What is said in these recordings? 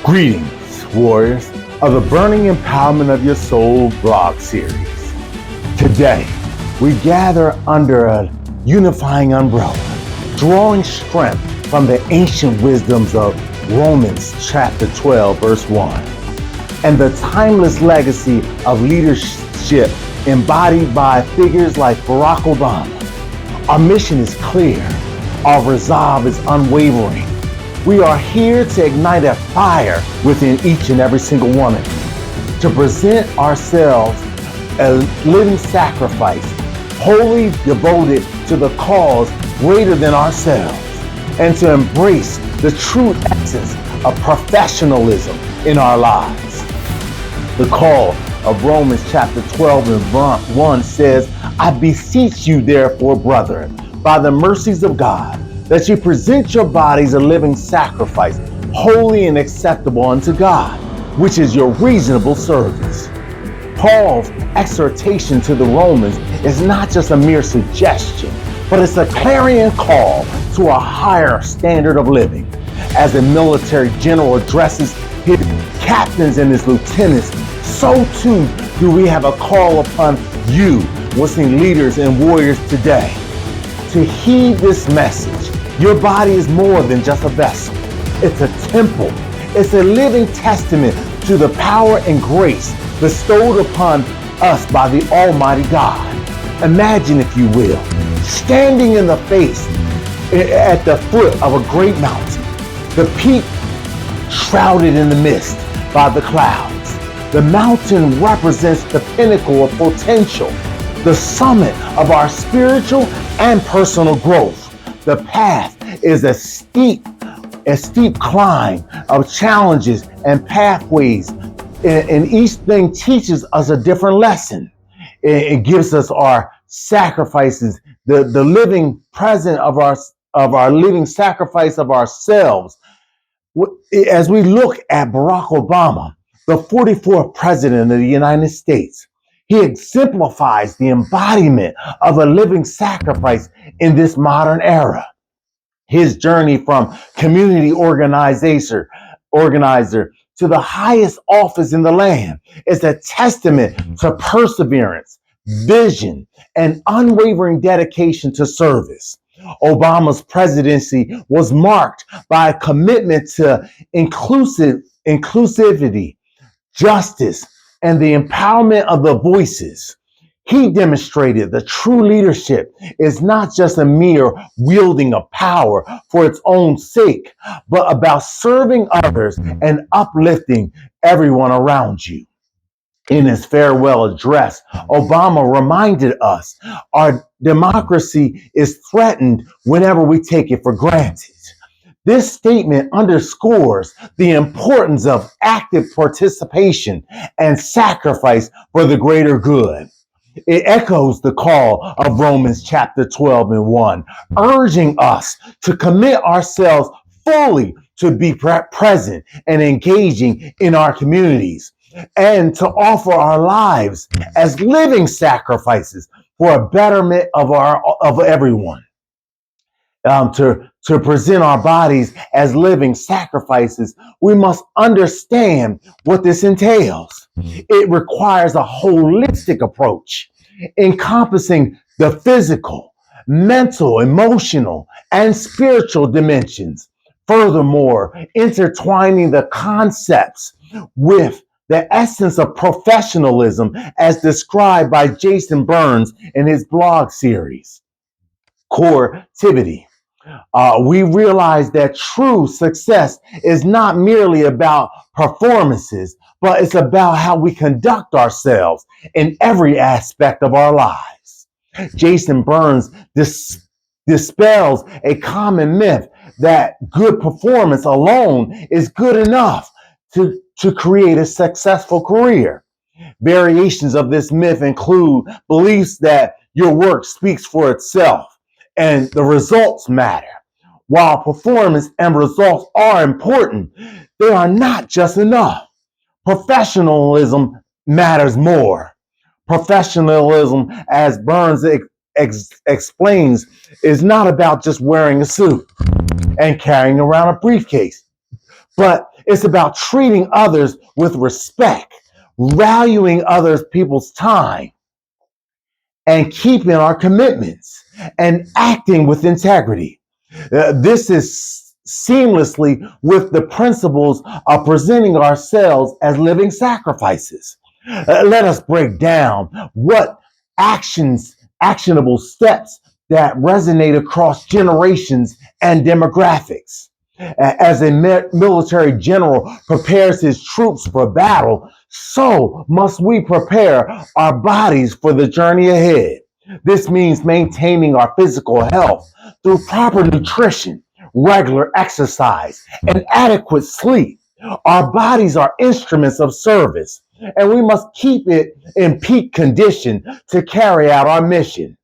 Greetings, warriors of the Burning Empowerment of Your Soul blog series. Today, we gather under a unifying umbrella, drawing strength from the ancient wisdoms of Romans chapter 12, verse 1, and the timeless legacy of leadership embodied by figures like Barack Obama. Our mission is clear. Our resolve is unwavering. We are here to ignite a fire within each and every single one of you, to present ourselves a living sacrifice, wholly devoted to the cause greater than ourselves, and to embrace the true essence of professionalism in our lives. The call of Romans chapter 12 and verse 1 says, "I beseech you therefore, brethren, by the mercies of God, that you present your bodies a living sacrifice, holy and acceptable unto God, which is your reasonable service." Paul's exhortation to the Romans is not just a mere suggestion, but it's a clarion call to a higher standard of living. As a military general addresses his captains and his lieutenants, so too do we have a call upon you, listening leaders and warriors today, to heed this message. Your body is more than just a vessel. It's a temple. It's a living testament to the power and grace bestowed upon us by the Almighty God. Imagine, if you will, standing in the face at the foot of a great mountain, the peak shrouded in the mist by the clouds. The mountain represents the pinnacle of potential, the summit of our spiritual and personal growth. The path is a steep climb of challenges and pathways, and each thing teaches us a different lesson. It gives us our sacrifices, the living present of our living sacrifice of ourselves. As we look at Barack Obama, the 44th president of the United States, he exemplifies the embodiment of a living sacrifice in this modern era. His journey from community organizer to the highest office in the land is a testament to perseverance, vision, and unwavering dedication to service. Obama's presidency was marked by a commitment to inclusivity, justice, and the empowerment of the voices. He demonstrated that true leadership is not just a mere wielding of power for its own sake, but about serving others and uplifting everyone around you. In his farewell address, Obama reminded us our democracy is threatened whenever we take it for granted. This statement underscores the importance of active participation and sacrifice for the greater good. It echoes the call of Romans chapter 12 and 1, urging us to commit ourselves fully to be present and engaging in our communities, and to offer our lives as living sacrifices for a betterment of everyone. To present our bodies as living sacrifices, we must understand what this entails. It requires a holistic approach, encompassing the physical, mental, emotional, and spiritual dimensions. Furthermore, intertwining the concepts with the essence of professionalism as described by Jason Burns in his blog series, Coretivity. We realize that true success is not merely about performances, but it's about how we conduct ourselves in every aspect of our lives. Jason Burns dispels a common myth that good performance alone is good enough to create a successful career. Variations of this myth include beliefs that your work speaks for itself and the results matter. While performance and results are important, they are not just enough. Professionalism matters more. Professionalism, as Burns explains, is not about just wearing a suit and carrying around a briefcase, but It's about treating others with respect, valuing others people's time, and keeping our commitments and acting with integrity. This is seamlessly with the principles of presenting ourselves as living sacrifices. Let us break down what actionable steps that resonate across generations and demographics. As a military general prepares his troops for battle, so must we prepare our bodies for the journey ahead. This means maintaining our physical health through proper nutrition, regular exercise, and adequate sleep. Our bodies are instruments of service, and we must keep it in peak condition to carry out our mission.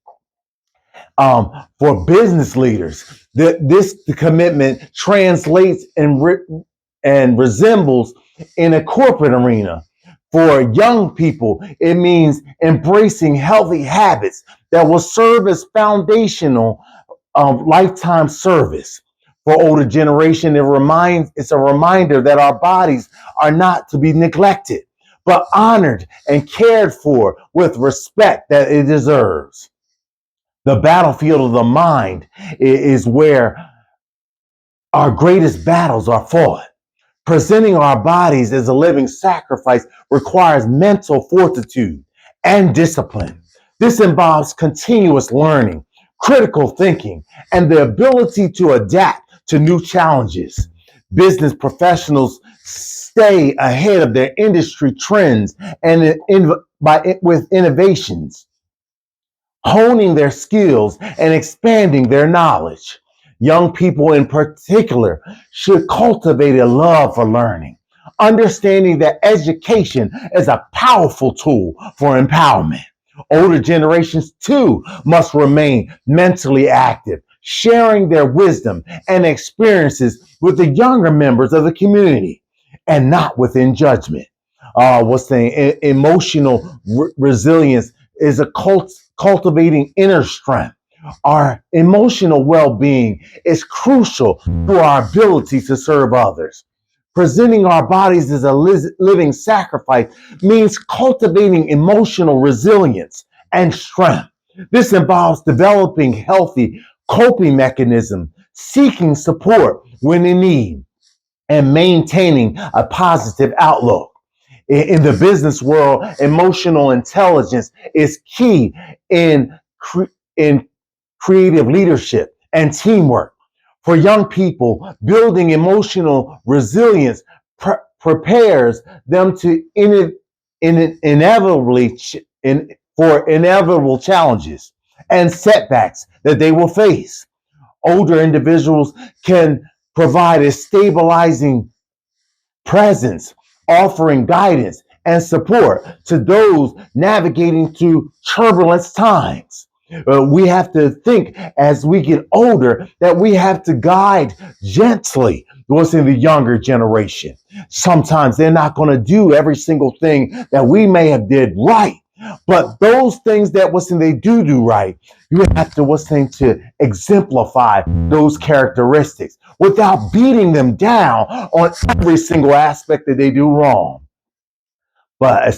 For business leaders, this commitment translates and resembles in a corporate arena. For young people, it means embracing healthy habits that will serve as foundational lifetime service. For older generation, it's a reminder that our bodies are not to be neglected, but honored and cared for with respect that it deserves. The battlefield of the mind is where our greatest battles are fought. Presenting our bodies as a living sacrifice requires mental fortitude and discipline. This involves continuous learning, critical thinking, and the ability to adapt to new challenges. Business professionals stay ahead of their industry trends and with innovations, honing their skills and expanding their knowledge. Young people in particular should cultivate a love for learning, understanding that education is a powerful tool for empowerment. Older generations too must remain mentally active, sharing their wisdom and experiences with the younger members of the community and not within judgment. What's the emotional resilience is a cultivating inner strength. Our emotional well-being is crucial to our ability to serve others. Presenting our bodies as a living sacrifice means cultivating emotional resilience and strength. This involves developing healthy coping mechanisms, seeking support when in need, and maintaining a positive outlook. In the business world, emotional intelligence is key in, in creative leadership and teamwork. For young people, building emotional resilience prepares them to inevitably for inevitable challenges and setbacks that they will face. Older individuals can provide a stabilizing presence, offering guidance and support to those navigating through turbulent times. We have to think as we get older that we have to guide gently what's in the younger generation. Sometimes they're not going to do every single thing that we may have did right. But those things that they do right, you have to to exemplify those characteristics without beating them down on every single aspect that they do wrong. But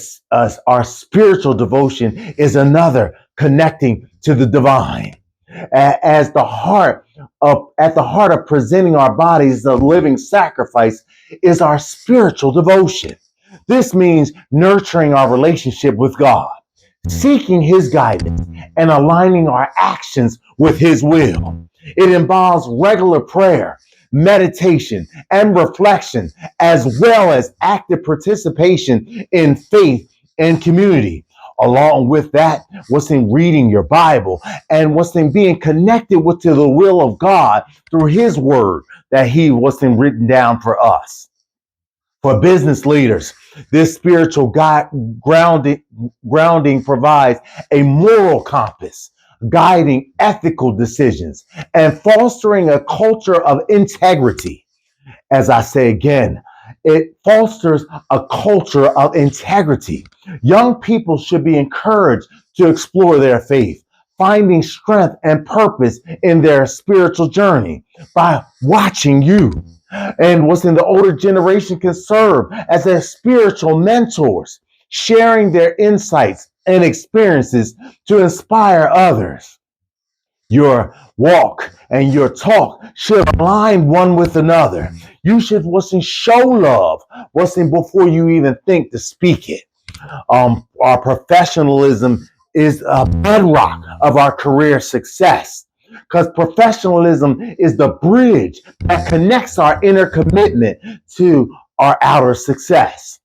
our spiritual devotion is another connecting to the divine. As at the heart of presenting our bodies as a living sacrifice is our spiritual devotion. This means nurturing our relationship with God, seeking His guidance, and aligning our actions with His will. It involves regular prayer, meditation, and reflection, as well as active participation in faith and community. Along with that, what's in reading your Bible and what's in being connected with to the will of God through His Word that He was in written down for us. For business leaders, this spiritual grounding provides a moral compass, guiding ethical decisions and fostering a culture of integrity. As I say again, it fosters a culture of integrity. Young people should be encouraged to explore their faith, finding strength and purpose in their spiritual journey by watching you. And what's in the older generation can serve as their spiritual mentors, sharing their insights and experiences to inspire others. Your walk and your talk should align one with another. You should show love before you even think to speak it. Our professionalism is a bedrock of our career success because professionalism is the bridge that connects our inner commitment to our outer success.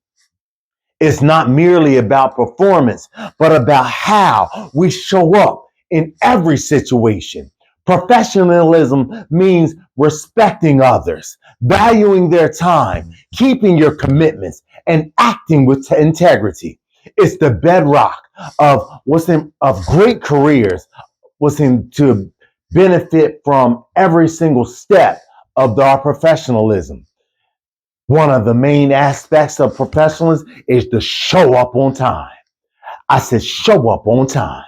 It's not merely about performance, but about how we show up in every situation. Professionalism means respecting others, valuing their time, keeping your commitments, and acting with integrity. It's the bedrock of great careers, to benefit from every single step of our professionalism. One of the main aspects of professionalism is to show up on time. I said, show up on time.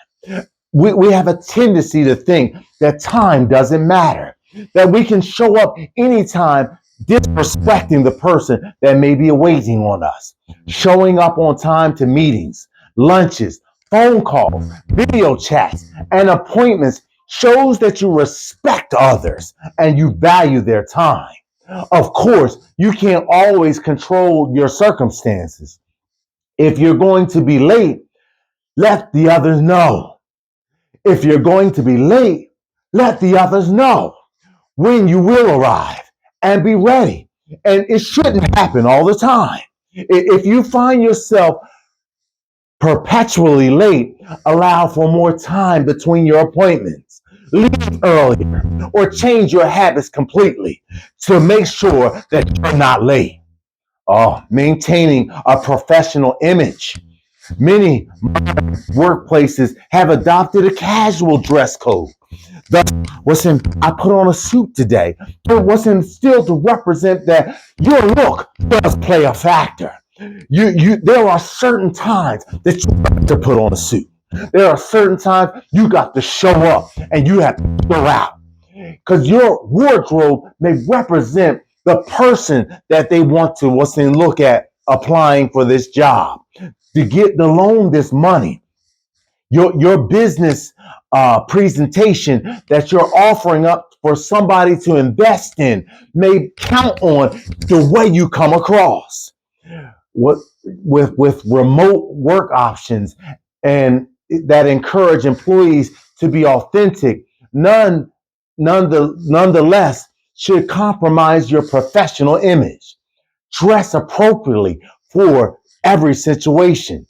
We have a tendency to think that time doesn't matter, that we can show up anytime disrespecting the person that may be waiting on us. Showing up on time to meetings, lunches, phone calls, video chats, and appointments shows that you respect others and you value their time. Of course, you can't always control your circumstances. If you're going to be late, let the others know. If you're going to be late, let the others know when you will arrive and be ready. And it shouldn't happen all the time. If you find yourself perpetually late, allow for more time between your appointments. Leave earlier or change your habits completely to make sure that you're not late. Maintaining a professional image. Many workplaces have adopted a casual dress code. I put on a suit today. It wasn't still to represent that your look does play a factor. There are certain times that you have to put on a suit. There are certain times you got to show up and you have to go out because your wardrobe may represent the person that they want to look at applying for this job to loan this money. Your business presentation that you're offering up for somebody to invest in may count on the way you come across. With remote work options and that encourage employees to be authentic, nonetheless should compromise your professional image. Dress appropriately for every situation.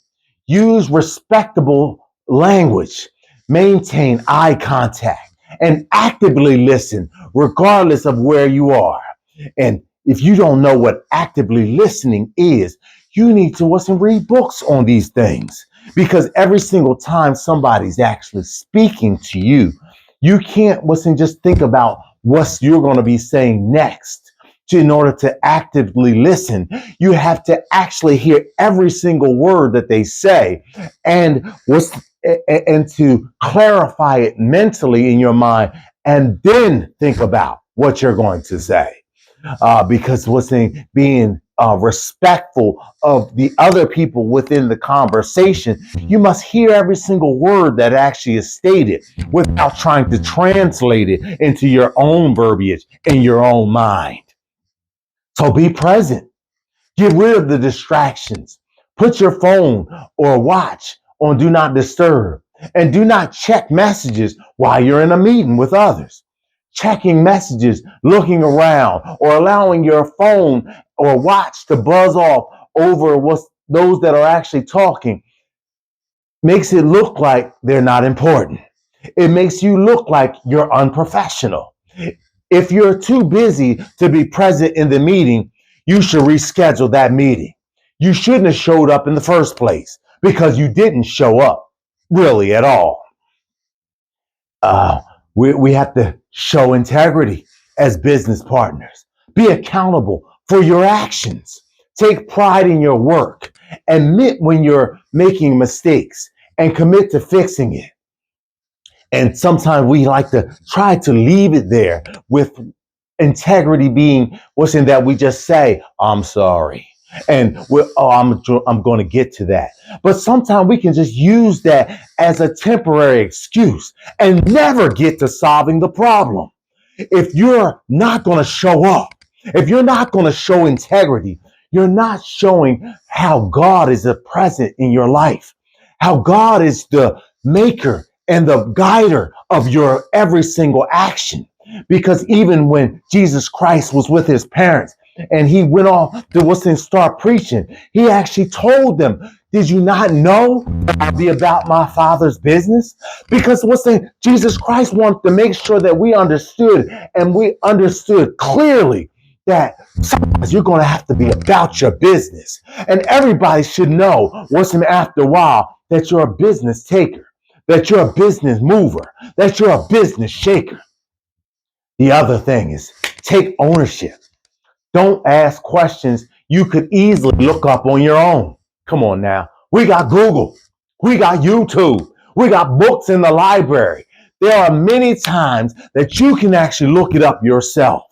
Use respectable language. Maintain eye contact and actively listen regardless of where you are. And if you don't know what actively listening is, you need to read books on these things because every single time somebody's actually speaking to you, you can't just think about what you're going to be saying next. In order to actively listen, you have to actually hear every single word that they say and to clarify it mentally in your mind and then think about what you're going to say. Because being respectful of the other people within the conversation, you must hear every single word that actually is stated without trying to translate it into your own verbiage in your own mind. So be present. Get rid of the distractions. Put your phone or watch on do not disturb and do not check messages while you're in a meeting with others. Checking messages, looking around, or allowing your phone or watch to buzz off over those that are actually talking makes it look like they're not important. It makes you look like you're unprofessional. If you're too busy to be present in the meeting, you should reschedule that meeting. You shouldn't have showed up in the first place because you didn't show up really at all. We have to show integrity as business partners. Be accountable for your actions. Take pride in your work. Admit when you're making mistakes and commit to fixing it. And sometimes we like to try to leave it there integrity being what's in that we just say, I'm sorry. And I'm going to get to that. But sometimes we can just use that as a temporary excuse and never get to solving the problem. If you're not going to show up, if you're not going to show integrity, you're not showing how God is present in your life, how God is the maker and the guider of your every single action. Because even when Jesus Christ was with his parents and he went off to start preaching, he actually told them, did you not know that I'll be about my Father's business? Because Jesus Christ wanted to make sure that we understood, and we understood clearly that sometimes you're going to have to be about your business. And everybody should know after a while that you're a business taker, that you're a business mover, that you're a business shaker. The other thing is take ownership. Don't ask questions you could easily look up on your own. Come on now. We got Google. We got YouTube. We got books in the library. There are many times that you can actually look it up yourself.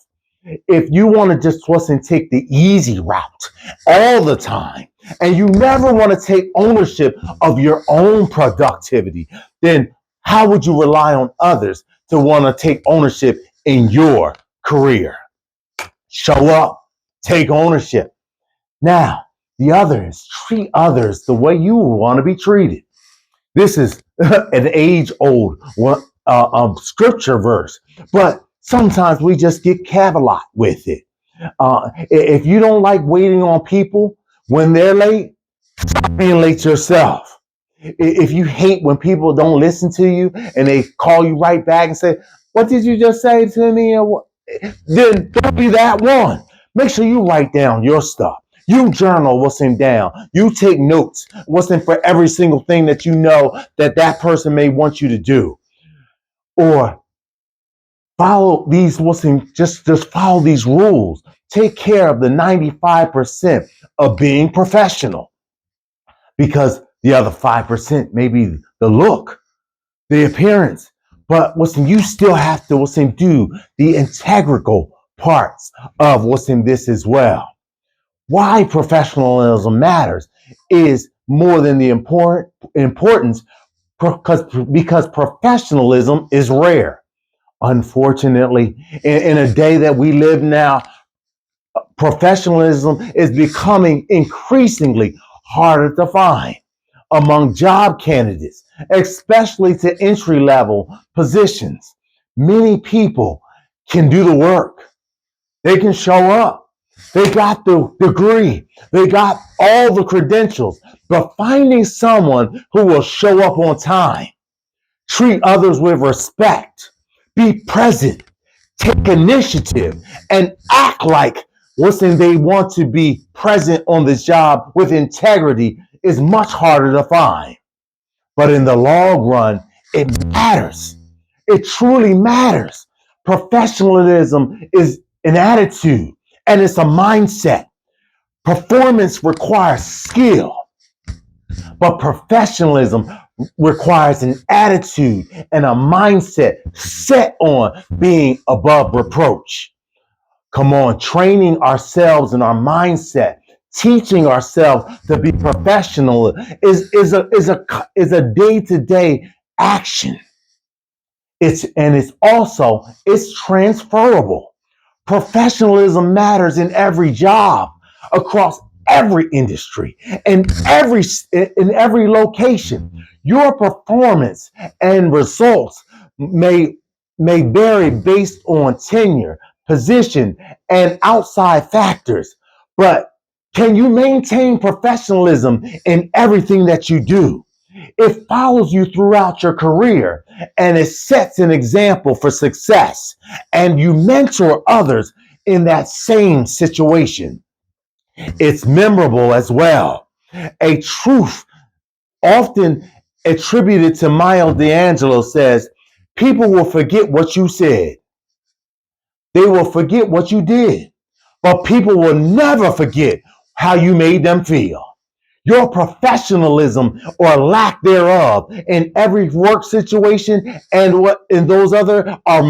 If you want to just take the easy route all the time, and you never want to take ownership of your own productivity, then how would you rely on others to want to take ownership in your career? Show up, take ownership. Now, the other is treat others the way you want to be treated. This is an age-old scripture verse, but sometimes we just get cavalier with it. If you don't like waiting on people when they're late, stop being late yourself. If you hate when people don't listen to you and they call you right back and say, what did you just say to me? Then don't be that one. Make sure you write down your stuff. You journal what's in down. You take notes. What's in for every single thing that you know that person may want you to do. Or follow these just follow these rules. Take care of the 95% of being professional. Because the other 5% may be the look, the appearance. But you still have to do the integral parts of this as well. Why professionalism matters is more than the importance because professionalism is rare. Unfortunately, in a day that we live now, professionalism is becoming increasingly harder to find among job candidates, especially to entry-level positions. Many people can do the work. They can show up. They got the degree. They got all the credentials. But finding someone who will show up on time, treat others with respect, be present, take initiative, and act like they want to be present on this job with integrity is much harder to find. But in the long run, it matters. It truly matters. Professionalism is an attitude and it's a mindset. Performance requires skill, but professionalism requires an attitude and a mindset set on being above reproach. Come on, training ourselves and our mindset, teaching ourselves to be professional is a day-to-day action. It's transferable. Professionalism matters in every job, across every industry, and in every location. Your performance and results may vary based on tenure, position, and outside factors. But can you maintain professionalism in everything that you do? It follows you throughout your career and it sets an example for success. And you mentor others in that same situation. It's memorable as well. A truth often attributed to Maya Angelou says, people will forget what you said. They will forget what you did, but people will never forget how you made them feel. Your professionalism or lack thereof in every work situation and what in those other are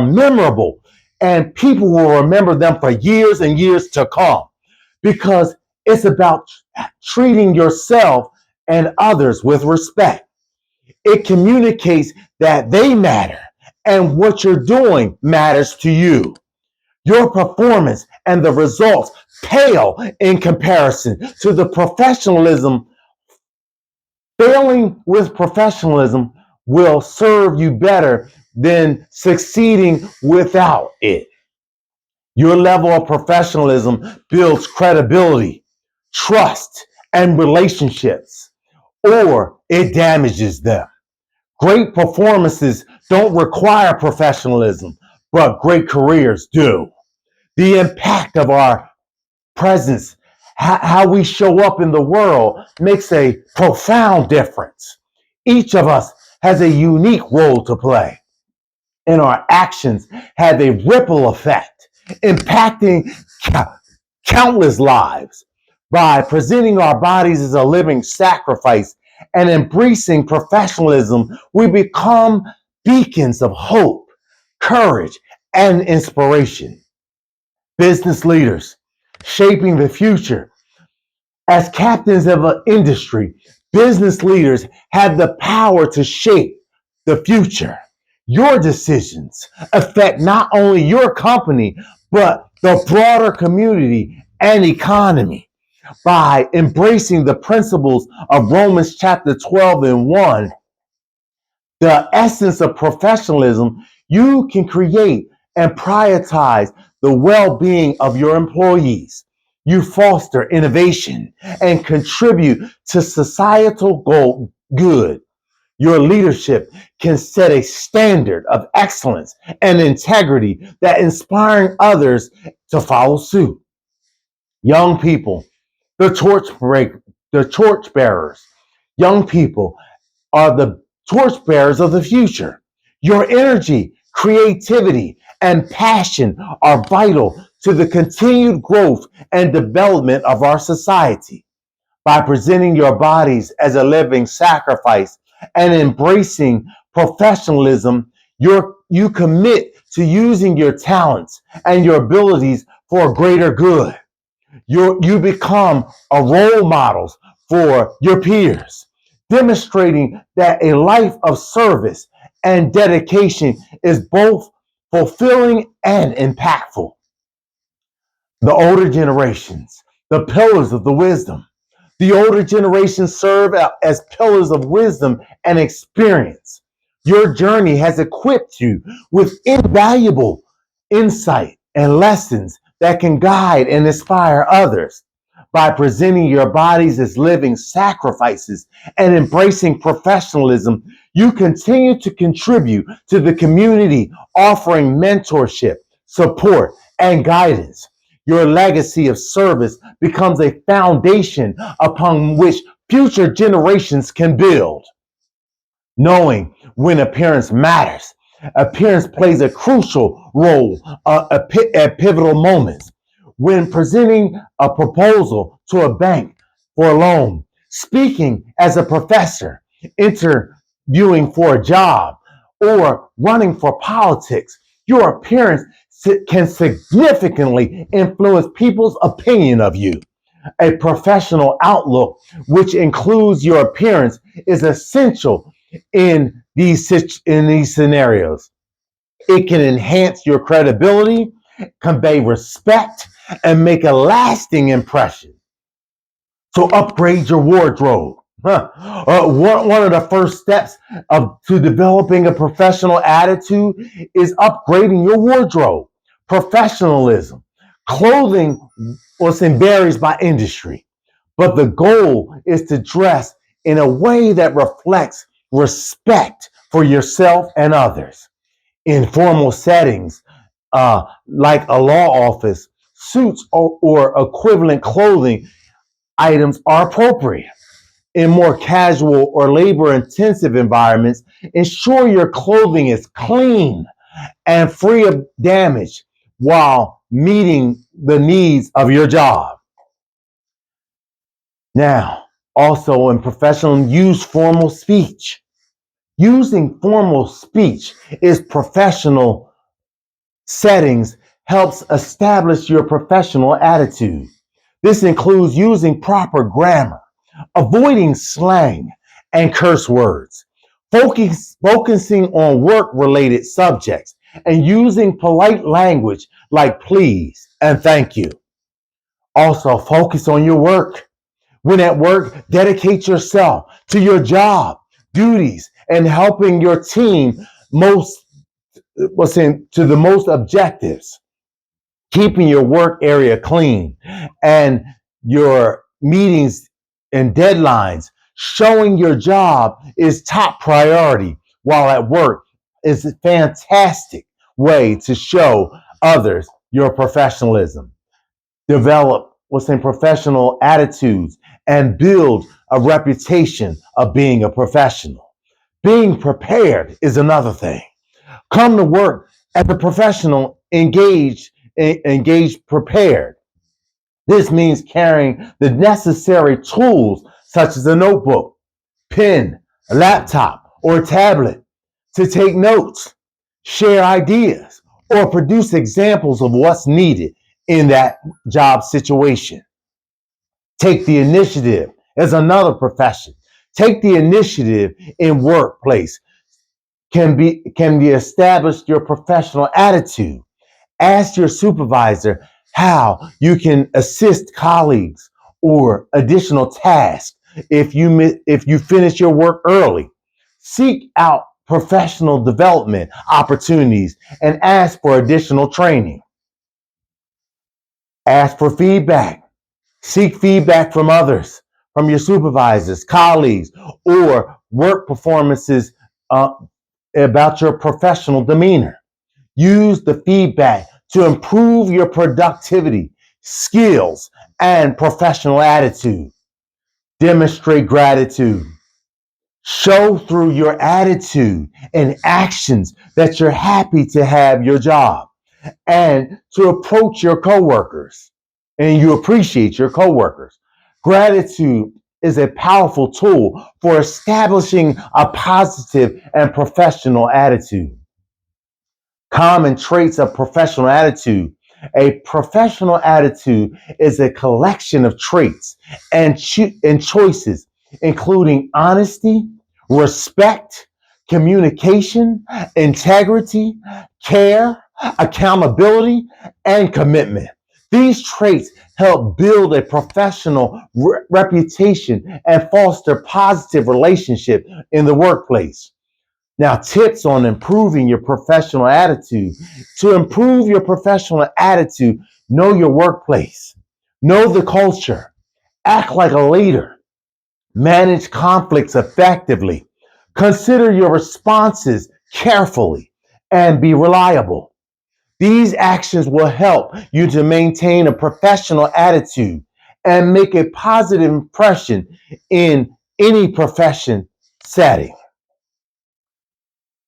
memorable and people will remember them for years and years to come because it's about treating yourself and others with respect. It communicates that they matter and what you're doing matters to you. Your performance and the results pale in comparison to the professionalism. Failing with professionalism will serve you better than succeeding without it. Your level of professionalism builds credibility, trust, and relationships, or it damages them. Great performances don't require professionalism, but great careers do. The impact of our presence, how we show up in the world, makes a profound difference. Each of us has a unique role to play, and our actions have a ripple effect, impacting countless lives. By presenting our bodies as a living sacrifice and embracing professionalism, we become beacons of hope, courage, and inspiration. Business leaders shaping the future. As captains of an industry, business leaders have the power to shape the future. Your decisions affect not only your company, but the broader community and economy. By embracing the principles of Romans chapter 12 and 1, the essence of professionalism, you can create and prioritize the well-being of your employees. You foster innovation and contribute to societal good. Your leadership can set a standard of excellence and integrity that inspiring others to follow suit. Young people, the torch bearers. Young people are the torchbearers of the future. Your energy, creativity, and passion are vital to the continued growth and development of our society. By presenting your bodies as a living sacrifice and embracing professionalism, you commit to using your talents and your abilities for a greater good. You become a role model for your peers, demonstrating that a life of service and dedication is both fulfilling and impactful. The older generations, the pillars of the wisdom. The older generations serve as pillars of wisdom and experience. Your journey has equipped you with invaluable insight and lessons that can guide and inspire others. By presenting your bodies as living sacrifices and embracing professionalism, you continue to contribute to the community, offering mentorship, support, and guidance. Your legacy of service becomes a foundation upon which future generations can build. Knowing when appearance matters. Appearance plays a crucial role at pivotal moments. When presenting a proposal to a bank for a loan, speaking as a professor, interviewing for a job, or running for politics, your appearance can significantly influence people's opinion of you. A professional outlook, which includes your appearance, is essential in these scenarios. It can enhance your credibility, convey respect, and make a lasting impression. So upgrade your wardrobe. One of the first steps to developing a professional attitude is upgrading your wardrobe. Professionalism. Clothing varies by industry, but the goal is to dress in a way that reflects respect for yourself and others. In formal settings, like a law office, suits or equivalent clothing items are appropriate. In more casual or labor intensive environments, ensure your clothing is clean and free of damage while meeting the needs of your job. Now, also in professional, use formal speech. Using formal speech is professional settings helps establish your professional attitude. This includes using proper grammar, avoiding slang and curse words, focusing on work-related subjects, and using polite language like please and thank you. Also, focus on your work. When at work, dedicate yourself to your job, duties, and helping your team to the most objectives. Keeping your work area clean and your meetings and deadlines, showing your job is top priority while at work is a fantastic way to show others your professionalism. Develop professional attitudes and build a reputation of being a professional. Being prepared is another thing. Come to work as a professional, engaged, prepared. This means carrying the necessary tools such as a notebook, pen, a laptop, or a tablet to take notes, share ideas, or produce examples of what's needed in that job situation. Take the initiative as another profession. Take the initiative in workplace can be established your professional attitude. Ask your supervisor how you can assist colleagues or additional tasks if you finish your work early. Seek out professional development opportunities and ask for additional training. Ask for feedback. Seek feedback from others, from your supervisors, colleagues, or work performances about your professional demeanor. Use the feedback to improve your productivity, skills, and professional attitude. Demonstrate gratitude. Show through your attitude and actions that you're happy to have your job and to approach your coworkers and you appreciate your coworkers. Gratitude is a powerful tool for establishing a positive and professional attitude. Common traits of professional attitude. A professional attitude is a collection of traits and choices, including honesty, respect, communication, integrity, care, accountability, and commitment. These traits help build a professional reputation and foster positive relationship in the workplace. Now, tips on improving your professional attitude. To improve your professional attitude, know your workplace, know the culture, act like a leader, manage conflicts effectively, consider your responses carefully, and be reliable. These actions will help you to maintain a professional attitude and make a positive impression in any profession setting.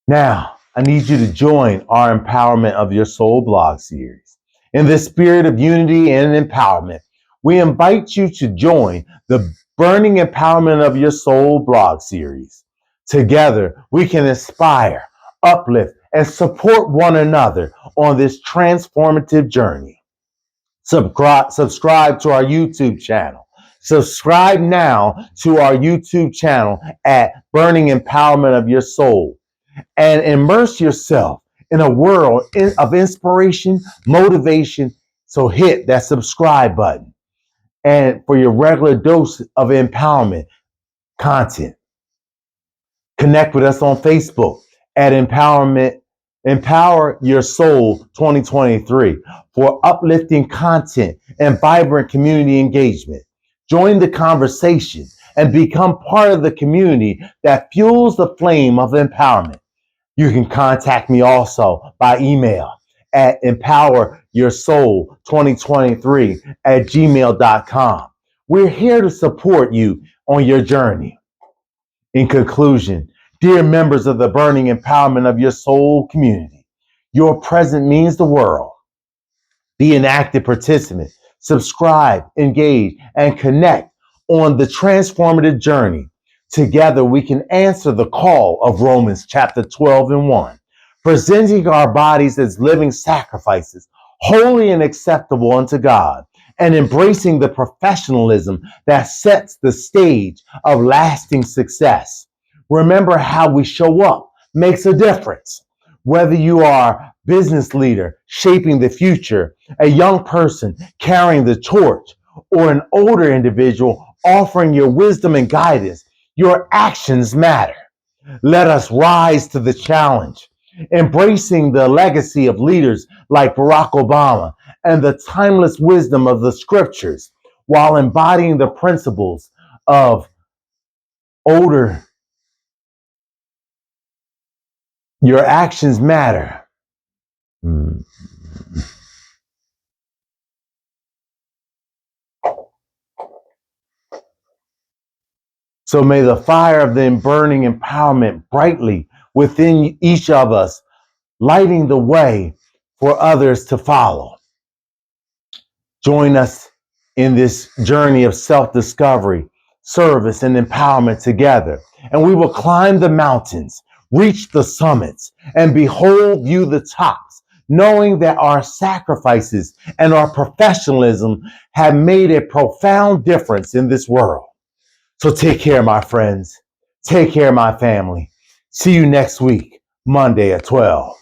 Now, I need you to join our Empowerment of Your Soul blog series. In the spirit of unity and empowerment, we invite you to join the Burning Empowerment of Your Soul blog series. Together, we can inspire, uplift, and support one another on this transformative journey. Subscribe to our YouTube channel. Subscribe now to our YouTube channel at Burning Empowerment of Your Soul and immerse yourself in a world of inspiration, motivation. So hit that subscribe button and for your regular dose of empowerment content. Connect with us on Facebook at Empower Your Soul 2023 for uplifting content and vibrant community engagement. Join the conversation and become part of the community that fuels the flame of empowerment. You can contact me also by email at empoweryoursoul2023@gmail.com. We're here to support you on your journey. In conclusion, dear members of the Burning Empowerment of Your Soul community, your presence means the world. Be an active participant, subscribe, engage, and connect on the transformative journey. Together, we can answer the call of Romans chapter 12 and 1. presenting our bodies as living sacrifices, holy and acceptable unto God, and embracing the professionalism that sets the stage of lasting success. Remember, how we show up makes a difference. Whether you are a business leader shaping the future, a young person carrying the torch, or an older individual offering your wisdom and guidance, your actions matter. Let us rise to the challenge, embracing the legacy of leaders like Barack Obama and the timeless wisdom of the scriptures, while embodying the principles of older. Your actions matter. So may the fire of the burning empowerment brightly within each of us, lighting the way for others to follow. Join us in this journey of self-discovery, service, and empowerment together. And we will climb the mountains, reach the summits, and behold, view the tops, knowing that our sacrifices and our professionalism have made a profound difference in this world. So take care, my friends. Take care, my family. See you next week, Monday at 12.